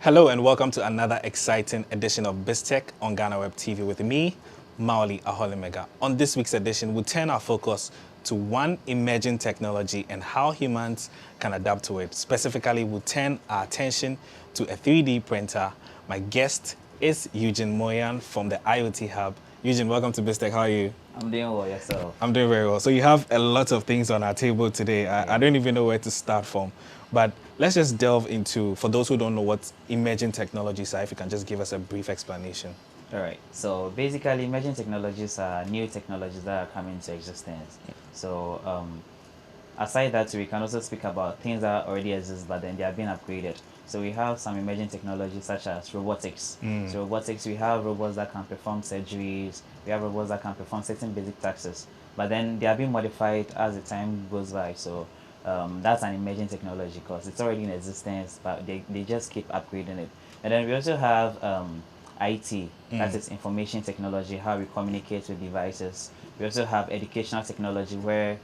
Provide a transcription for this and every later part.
Hello and welcome to another exciting edition of BizTech on GhanaWeb TV with me, Maoli Aholimega. On this week's edition, we'll turn our focus to one emerging technology and how humans can adapt to it. Specifically, we'll turn our attention to a 3D printer. My guest is Eugene Moyan from the IoT Hub. Eugene, welcome to BizTech. How are you? I'm doing well, yourself. I'm doing very well. So you have a lot of things on our table today. I don't even know where to start from. But let's just delve into, for those who don't know what emerging technologies are, if you can just give us a brief explanation. All right. So basically, emerging technologies are new technologies that are coming into existence. So aside that, we can also speak about things that already exist, but then they are being upgraded. So we have some emerging technologies such as robotics. So robotics, we have robots that can perform surgeries. We have robots that can perform certain basic tasks. But then they are being modified as the time goes by. So that's an emerging technology because it's already in existence, but they just keep upgrading it. And then we also have IT, that is information technology, how we communicate with devices. We also have educational technology where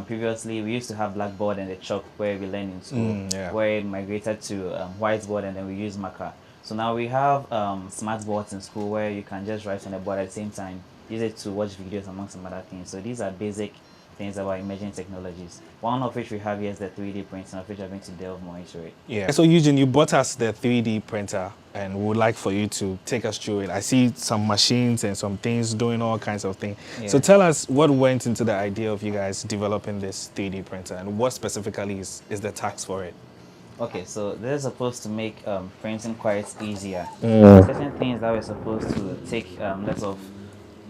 previously we used to have blackboard and the chalk where we learn in school, where it migrated to whiteboard and then we use marker. So now we have smart boards in school where you can just write on the board at the same time, use it to watch videos among some other things. So these are basic things about emerging technologies. One of which we have here is the 3D printing, of which I'm going to delve more into it. Yeah. So Eugene, you brought us the 3D printer and we would like for you to take us through it. I see some machines and some things doing all kinds of things. Yeah. So tell us what went into the idea of you guys developing this 3D printer and what specifically is the task for it? Okay, so this is supposed to make printing quite easier. Certain things that we're supposed to take less of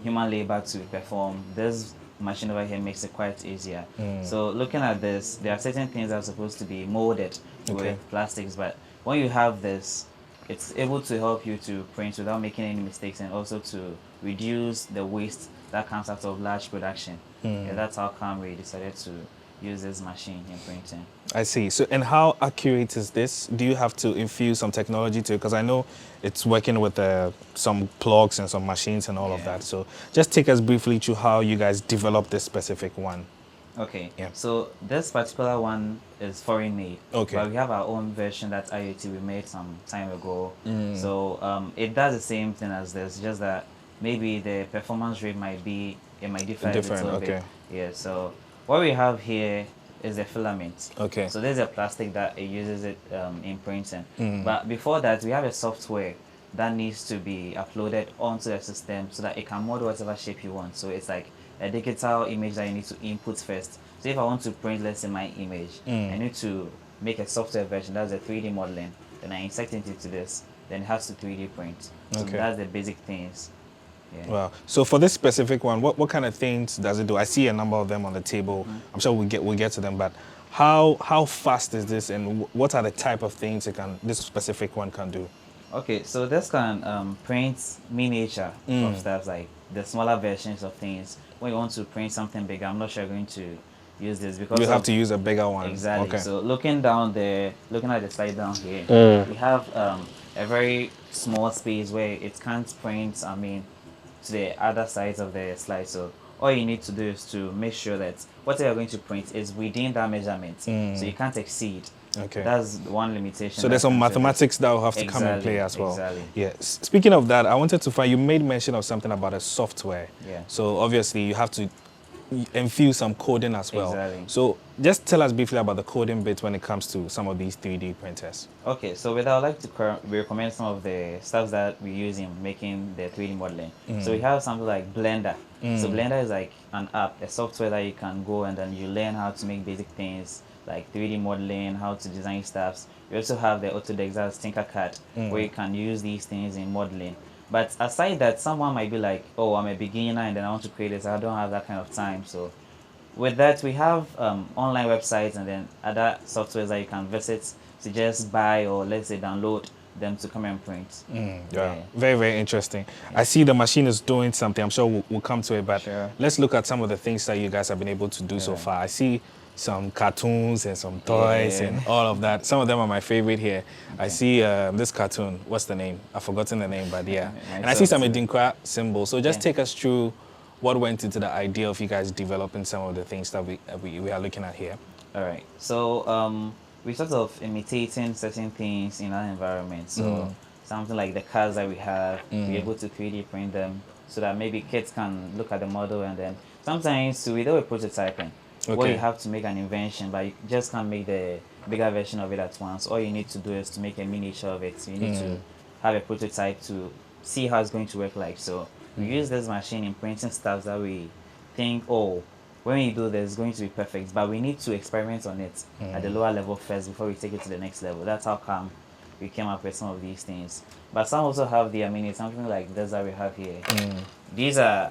human labor to perform, this machine over here makes it quite easier. So looking at this, there are certain things that are supposed to be molded with plastics, but when you have this, it's able to help you to print without making any mistakes and also to reduce the waste that comes out of large production. Yeah, that's how come we decided to use this machine in printing. I see. So, and how accurate is this? Do you have to infuse some technology to it? Because I know it's working with some plugs and some machines and all of that. So just take us briefly through how you guys developed this specific one. Okay. Yeah. So this particular one is foreign made. Okay. But we have our own version that IoT we made some time ago. So it does the same thing as this, just that maybe the performance rate might differ a little bit. Yeah. So what we have here is the filament. Okay. So there's a plastic that it uses it in printing. But before that, we have a software that needs to be uploaded onto the system so that it can model whatever shape you want. So it's like a digital image that you need to input first. So if I want to print, let's say, my image, I need to make a software version, that's a 3D modeling. Then I insert it into this, then it has to 3D print. So that's the basic things. Yeah. Wow. So for this specific one, what kind of things does it do? I see a number of them on the table. I'm sure we'll get to them, but how fast is this and what are the type of things this specific one can do? Okay, so this can print miniature of stuff, like the smaller versions of things. When you want to print something bigger, I'm not sure you're going to use this because you have to use a bigger one. Exactly. Okay. So looking at the slide down here, we have a very small space where it can't print, to the other sides of the slide. So all you need to do is to make sure that what you're going to print is within that measurement. So you can't exceed. Okay. That's one limitation. So there's some mathematics that will have to come in play as well. Exactly. Yeah. Speaking of that, I wanted to find, you made mention of something about a software. Yeah. So obviously you have to infuse some coding as well. Exactly. So just tell us briefly about the coding bit when it comes to some of these 3D printers. Okay, so I would like to recommend some of the stuff that we use in making the 3D modeling. So we have something like Blender. So Blender is like an app, a software that you can go and then you learn how to make basic things like 3D modeling, how to design stuff. We also have the Autodesk, that's Tinkercad, where you can use these things in modeling. But aside that, someone might be like, oh, I'm a beginner and then I want to create this. I don't have that kind of time. So with that, we have online websites and then other softwares that you can visit to just buy or let's say download them to come and print. Yeah, very, very interesting. Yeah. I see the machine is doing something. I'm sure we'll come to it, but let's look at some of the things that you guys have been able to do so far. I see some cartoons and some toys and all of that. Some of them are my favorite here. I see this cartoon. What's the name? I've forgotten the name, but yeah. And I see some Edinkra symbols. So just take us through what went into the idea of you guys developing some of the things that we are looking at here. All right. So we sort of imitating certain things in our environment. So something like the cars that we have, we're able to 3D print them so that maybe kids can look at the model, and then sometimes we do a prototyping where you have to make an invention, but you just can't make the bigger version of it at once. All you need to do is to make a miniature of it. So you need to have a prototype to see how it's going to work like. So we use this machine in printing stuff that we think, oh, when we do this, it's going to be perfect, but we need to experiment on it at the lower level first before we take it to the next level. That's how come we came up with some of these things. But some also have the, I mean, it's something like this that we have here. These are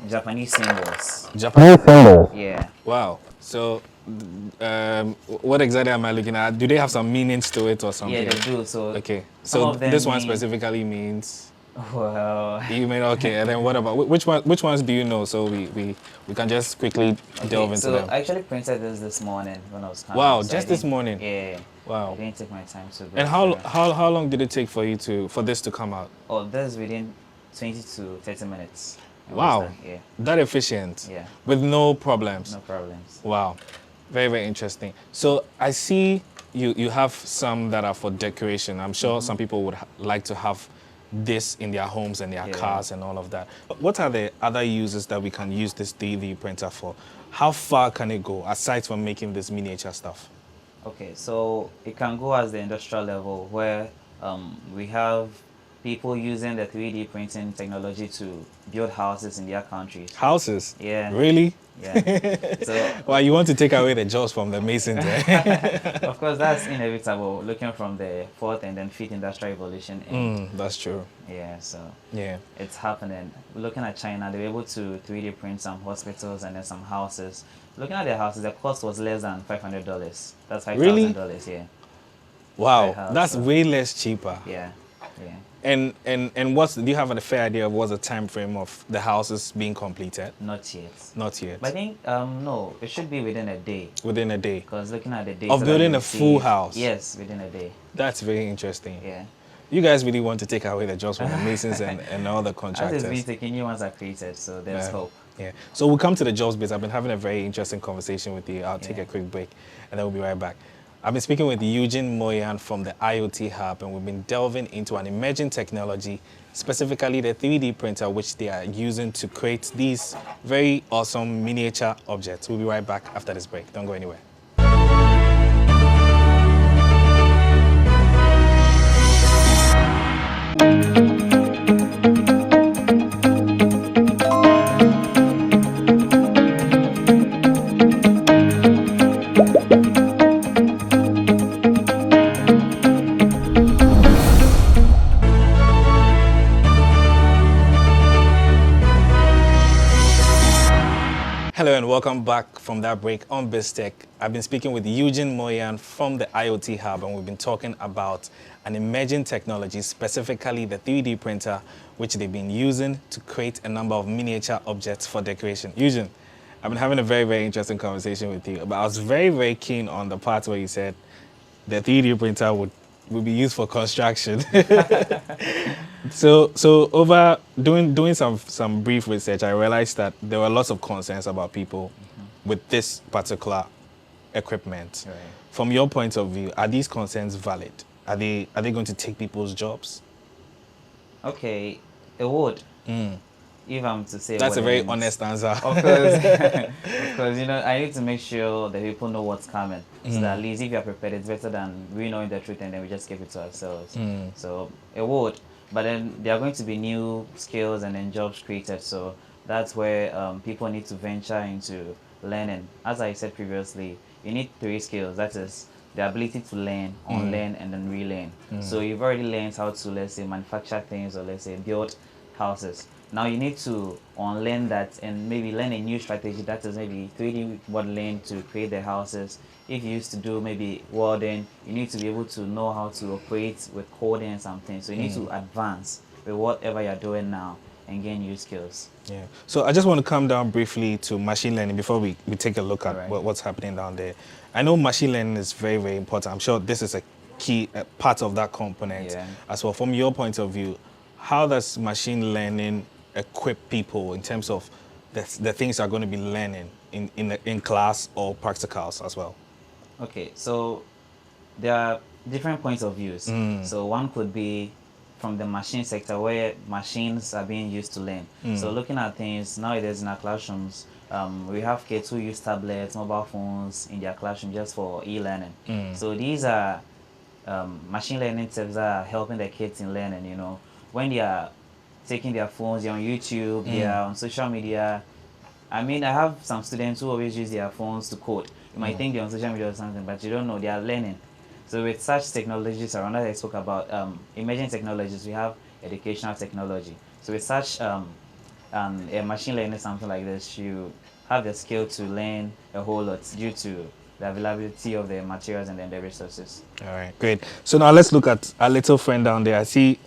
Japanese symbols. Japanese symbol. Yeah. Wow. So, what exactly am I looking at? Do they have some meanings to it or something? Yeah, they do. So okay. So this one specifically means. Well, you mean okay, and then what about which ones do you know? So we can just quickly delve into them. So I actually printed this morning when I was coming. Wow, so just this morning. Yeah. Wow. I didn't take my time to. And how long did it take for you for this to come out? Oh, this within 20 to 30 minutes. Wow. Yeah. That efficient. Yeah. With no problems. No problems. Wow. Very, very interesting. So I see you have some that are for decoration. I'm sure some people would like to have this in their homes and their cars and all of that. What are the other uses that we can use this 3D printer for? How far can it go aside from making this miniature stuff? Okay, so it can go as the industrial level where we have people using the 3D printing technology to build houses in their countries. Houses? Yeah. Really? Yeah. So, well, you want to take away the jobs from the masons, eh? Of course, that's inevitable, looking from the fourth and then fifth industrial revolution. That's true. Yeah, so yeah, it's happening. Looking at China, they were able to 3D print some hospitals and then some houses. Looking at their houses, the cost was less than $500. That's $5,000, really? Yeah. Wow, House, that's so. way less cheaper. Yeah, yeah. And do you have a fair idea of what's the time frame of the houses being completed? Not yet. Not yet. But I think no, it should be within a day. Within a day. Because looking at the day of building a full house. Yes, within a day. That's very interesting. Yeah. You guys really want to take away the jobs from the masons and all the contractors. As it's been taken, new ones are created, so there's hope. Yeah. So we'll come to the jobs bit. I've been having a very interesting conversation with you. I'll take a quick break, and then we'll be right back. I've been speaking with Nkommo Wo Ho from the IoT Hub, and we've been delving into an emerging technology, specifically the 3D printer, which they are using to create these very awesome miniature objects. We'll be right back after this break. Don't go anywhere. Hello and welcome back from that break on BizTech. I've been speaking with Nkommo Wo Ho from the IoT Hub, and we've been talking about an emerging technology, specifically the 3D printer, which they've been using to create a number of miniature objects for decoration. Nkommo, I've been having a very, very interesting conversation with you, but I was very, very keen on the part where you said the 3D printer would be used for construction. So over doing some brief research, I realized that there were lots of concerns about people with this particular equipment. Right. From your point of view, are these concerns valid? Are they going to take people's jobs? Okay, it would. If I'm to say that's a very honest answer. Of course, of course. You know, I need to make sure that people know what's coming, so that at least if you're prepared, it's better than we knowing the truth and then we just keep it to ourselves. So it would, but then there are going to be new skills and then jobs created. So that's where people need to venture into learning. As I said previously, you need 3 skills. That is the ability to learn, unlearn, and then relearn. So you've already learned how to, let's say, manufacture things or let's say build houses. Now you need to unlearn that and maybe learn a new strategy, that is maybe 3D modeling to create the houses. If you used to do maybe welding, you need to be able to know how to operate with coding and something. So you need to advance with whatever you're doing now and gain new skills. Yeah. So I just want to come down briefly to machine learning before we take a look at what's happening down there. I know machine learning is very, very important. I'm sure this is a key part of that component as well. From your point of view, how does machine learning equip people in terms of the things they're going to be learning in class or practicals as well? Okay, so there are different points of views. So one could be from the machine sector where machines are being used to learn. So looking at things nowadays in our classrooms, we have kids who use tablets, mobile phones in their classroom just for e-learning. So these are machine learning tips that are helping the kids in learning, you know. When they are taking their phones, they're on YouTube, they are on social media. I mean, I have some students who always use their phones to code. You might think they're on social media or something, but you don't know, they are learning. So with such technologies around that I spoke about, emerging technologies, we have educational technology. So with such a machine learning, something like this, you have the skill to learn a whole lot due to the availability of the materials and then the resources. All right, great. So now let's look at our little friend down there. I see,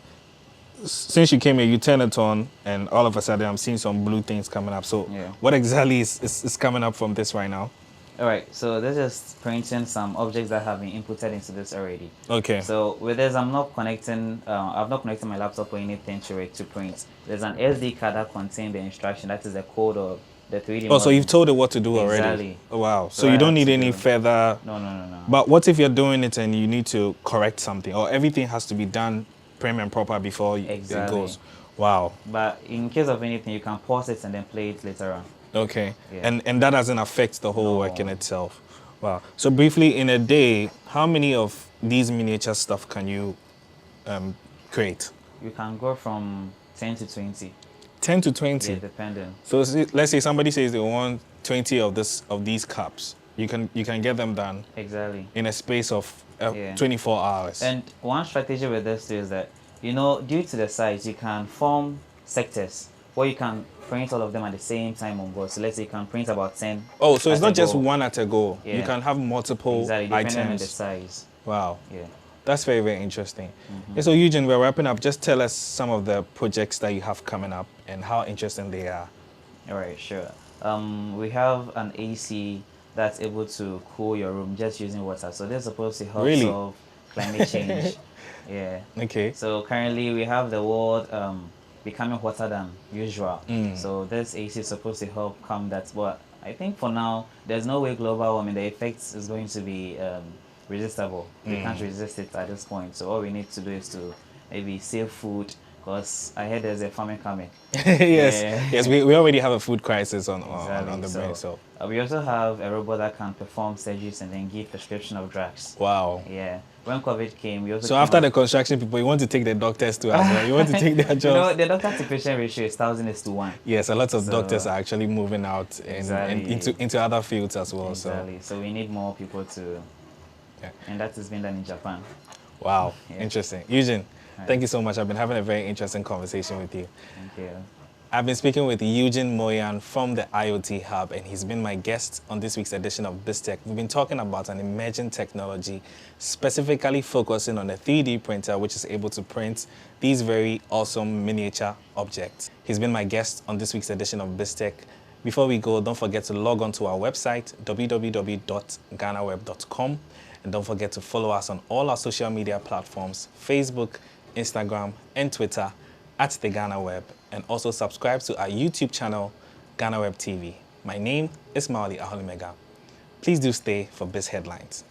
since you came here, you turn it on, and all of a sudden I'm seeing some blue things coming up. So Yeah. what exactly is coming up from this right now? All right, so this is printing some objects that have been inputted into this already. Okay. So with this, I'm not connecting, I've not connected my laptop or anything to it to print. There's an SD card that contains the instruction, that is the code of the 3D Oh, so model. you've told it what to do already? Exactly. Oh, wow. So So I you don't had need to any do- further... No. But what if you're doing it and you need to correct something, or everything has to be done prim and proper before it Exactly. goes? Wow. But in case of anything, you can pause it and then play it later on. Okay. Yeah. And that doesn't affect the whole No. work in itself. Wow. So briefly, in a day, how many of these miniature stuff can you create? You can go from 10 to 20. 10 to 20? Yeah, depending. So let's say somebody says they want 20 of these cups. You can get them done Exactly. in a space of Yeah. 24 hours. And one strategy with this too is that, you know, due to the size, you can form sectors where you can print all of them at the same time on board. So let's say you can print about 10. Oh, so it's at not a just go. one at a go. You Yeah. can have multiple Exactly, depending on the items. size. Wow. Yeah. That's very, very interesting. Yeah, so Eugene, we're wrapping up. Just tell us some of the projects that you have coming up and how interesting they are. All right, sure. We have an AC that's able to cool your room just using water. So this is supposed to help Really? solve climate change. Yeah. Okay. So currently we have the world becoming hotter than usual. So this AC is supposed to help calm that. But I think for now, there's no way global warming, the effects is going to be resistible. We can't resist it at this point. So all we need to do is to maybe save food, because I heard there's a famine coming. Yes, Yeah. yes, we already have a food crisis on Exactly. the brain. So We also have a robot that can perform surgeries and then give prescription of drugs. wow. Yeah. When COVID came, we also So came after up- the construction people, you want to take the doctors too as well. You want to take their you know, jobs. the doctor to patient ratio is 1,000:1. Yes, a lot of So- doctors are actually moving out and Exactly. into other fields as well. Exactly. So we need more people to, Yeah. and that has been done in Japan. So wow, Yeah. interesting. Eugene, Right. thank you so much. I've been having a very interesting conversation with you. Thank you. I've been speaking with Eugene Moyan from the IoT Hub, and he's been my guest on this week's edition of BizTech. We've been talking about an emerging technology, specifically focusing on a 3D printer, which is able to print these very awesome miniature objects. He's been my guest on this week's edition of BizTech. Before we go, don't forget to log on to our website, www.ghanaweb.com, and don't forget to follow us on all our social media platforms, Facebook, Instagram, and Twitter, at the GhanaWeb, and also subscribe to our YouTube channel, GhanaWeb TV. My name is Maoli Aholimega. Please do stay for Biz Headlines.